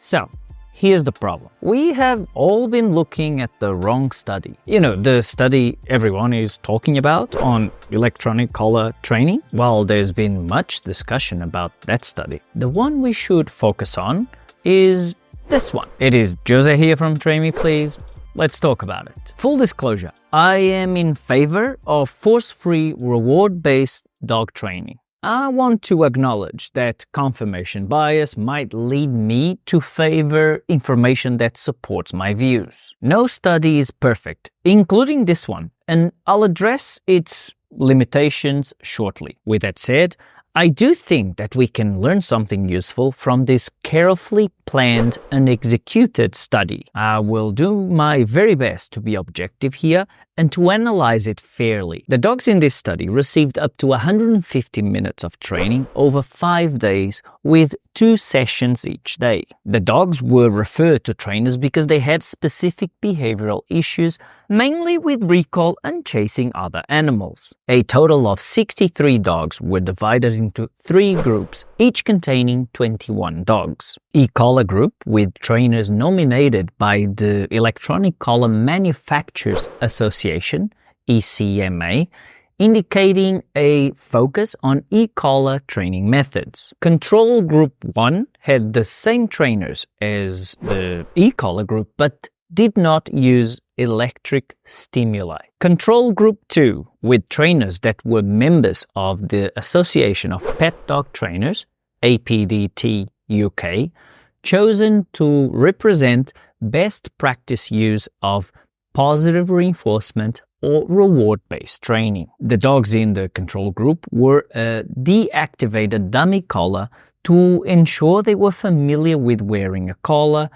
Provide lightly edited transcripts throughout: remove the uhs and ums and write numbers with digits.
So, here's the problem. We have all been looking at the wrong study. You know, the study everyone is talking about on electronic collar training. Well, there's been much discussion about that study. The one we should focus on is this one. It is Jose here from Train Me Please. Let's talk about it. Full disclosure, I am in favor of force-free, reward-based dog training. I want to acknowledge that confirmation bias might lead me to favor information that supports my views. No study is perfect, including this one, and I'll address its limitations shortly. With that said, I do think that we can learn something useful from this carefully planned and executed study. I will do my very best to be objective here and to analyze it fairly. The dogs in this study received up to 150 minutes of training over 5 days with 2 sessions each day. The dogs were referred to trainers because they had specific behavioral issues, mainly with recall and chasing other animals. A total of 63 dogs were divided into 3 groups, each containing 21 dogs. E-collar group, with trainers nominated by the Electronic Collar Manufacturers Association, ECMA, indicating a focus on e-collar training methods. Control Group 1 had the same trainers as the e-collar group, but did not use electric stimuli. Control Group 2, with trainers that were members of the Association of Pet Dog Trainers, APDT UK, chosen to represent best practice use of positive reinforcement or reward-based training. The dogs in the control group were a deactivated dummy collar to ensure they were familiar with wearing a collar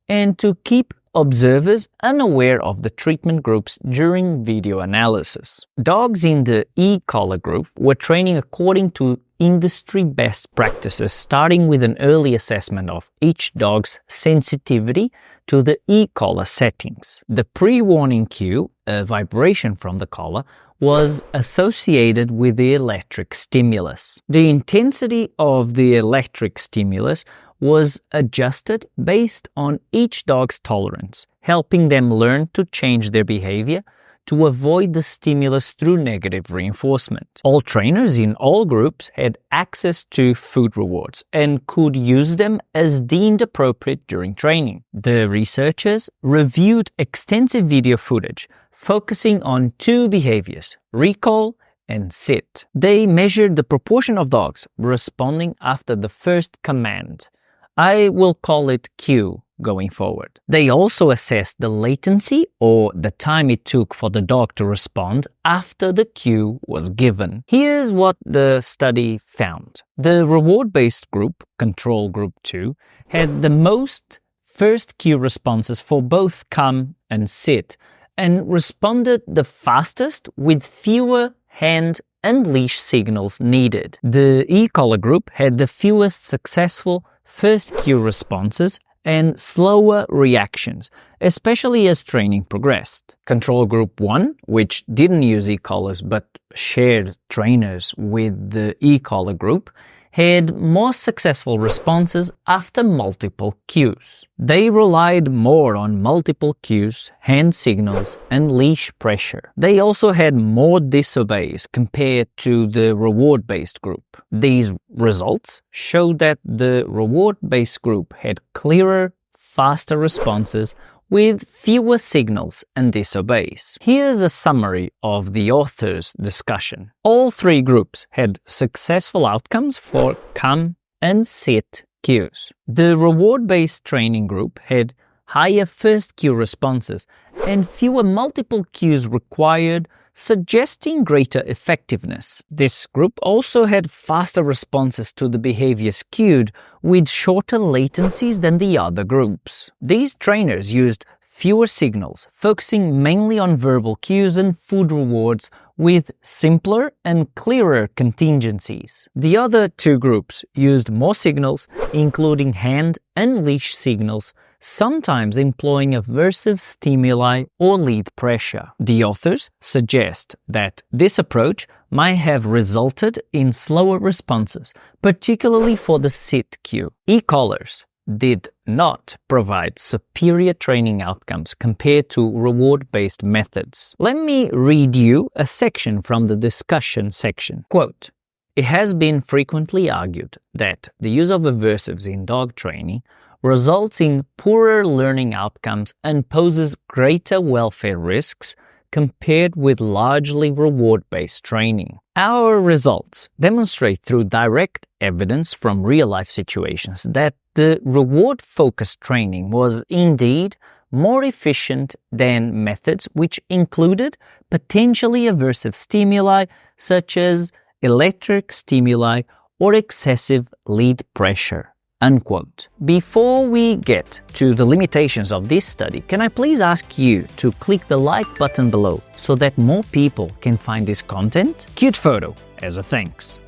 and to keep observers unaware of the treatment groups during video analysis. Dogs in the e-collar group were training according to industry best practices, starting with an early assessment of each dog's sensitivity to the e-collar settings. The pre-warning cue, a vibration from the collar, was associated with the electric stimulus. The intensity of the electric stimulus was adjusted based on each dog's tolerance, helping them learn to change their behavior to avoid the stimulus through negative reinforcement. All trainers in all groups had access to food rewards and could use them as deemed appropriate during training. The researchers reviewed extensive video footage focusing on 2 behaviors, recall and sit. They measured the proportion of dogs responding after the first command. I will call it cue going forward. They also assessed the latency or the time it took for the dog to respond after the cue was given. Here's what the study found. The reward-based group, Control Group 2, had the most first cue responses for both come and sit and responded the fastest with fewer hand and leash signals needed. The e-collar group had the fewest successful first cue responses and slower reactions, especially as training progressed. Control Group 1, which didn't use e-collars but shared trainers with the e-collar group, had more successful responses after multiple cues. They relied more on multiple cues, hand signals, and leash pressure. They also had more disobeys compared to the reward-based group. These results showed that the reward-based group had clearer, faster responses with fewer signals and disobeys. Here's a summary of the author's discussion. All 3 groups had successful outcomes for come and sit cues. The reward-based training group had higher first cue responses and fewer multiple cues required, suggesting greater effectiveness. This group also had faster responses to the behaviors cued with shorter latencies than the other groups. These trainers used fewer signals, focusing mainly on verbal cues and food rewards with simpler and clearer contingencies. The other 2 groups used more signals, including hand and leash signals, sometimes employing aversive stimuli or lead pressure. The authors suggest that this approach might have resulted in slower responses, particularly for the sit cue. E-collars did not provide superior training outcomes compared to reward-based methods. Let me read you a section from the discussion section. Quote, "It has been frequently argued that the use of aversives in dog training results in poorer learning outcomes and poses greater welfare risks compared with largely reward-based training. Our results demonstrate through direct evidence from real-life situations that the reward-focused training was indeed more efficient than methods which included potentially aversive stimuli such as electric stimuli or excessive lead pressure." Unquote. Before we get to the limitations of this study, can I please ask you to click the like button below so that more people can find this content? Cute photo as a thanks.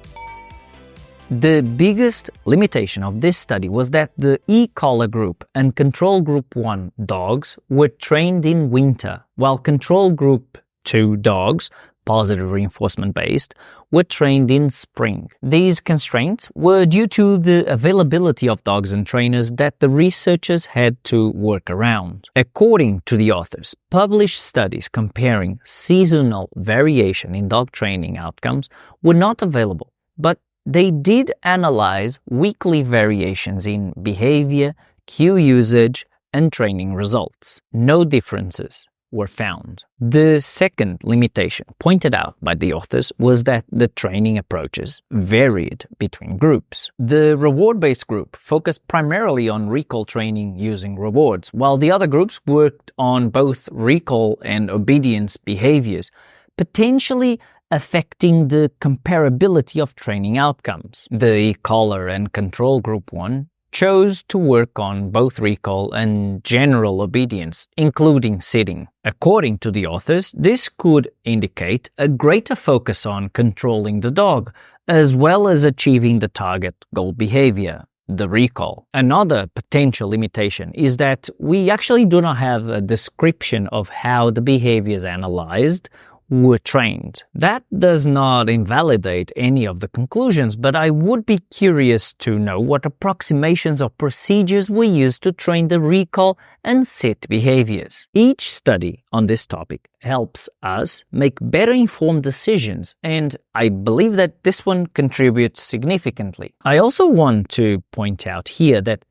The biggest limitation of this study was that the e-collar group and control group 1 dogs were trained in winter, while control group 2 dogs, positive reinforcement based, were trained in spring. These constraints were due to the availability of dogs and trainers that the researchers had to work around. According to the authors, published studies comparing seasonal variation in dog training outcomes were not available, but they did analyze weekly variations in behavior, cue usage, and training results. No differences were found. The second limitation pointed out by the authors was that the training approaches varied between groups. The reward-based group focused primarily on recall training using rewards, while the other groups worked on both recall and obedience behaviors, potentially affecting the comparability of training outcomes. The e-collar and control group 1 chose to work on both recall and general obedience, including sitting. According to the authors, this could indicate a greater focus on controlling the dog, as well as achieving the target goal behavior, the recall. Another potential limitation is that we actually do not have a description of how the behaviors analyzed were trained. That does not invalidate any of the conclusions, but I would be curious to know what approximations or procedures were used to train the recall and sit behaviors. Each study on this topic helps us make better informed decisions, and I believe that this one contributes significantly. I also want to point out here that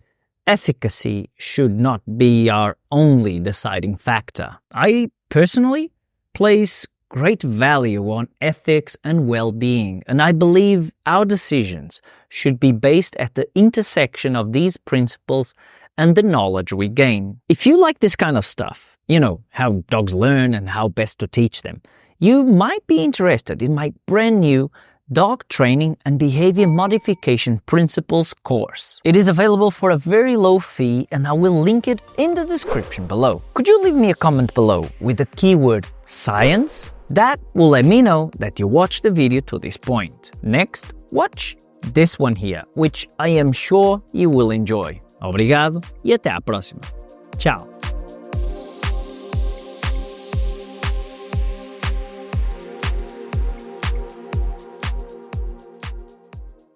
efficacy should not be our only deciding factor. I personally place great value on ethics and well-being, and I believe our decisions should be based at the intersection of these principles and the knowledge we gain. If you like this kind of stuff, how dogs learn and how best to teach them, you might be interested in my brand new Dog Training and Behavior Modification Principles course. It is available for a very low fee, and I will link it in the description below. Could you leave me a comment below with the keyword science? That will let me know that you watched the video to this point. Next, watch this one here, which I am sure you will enjoy. Obrigado e até a próxima. Tchau!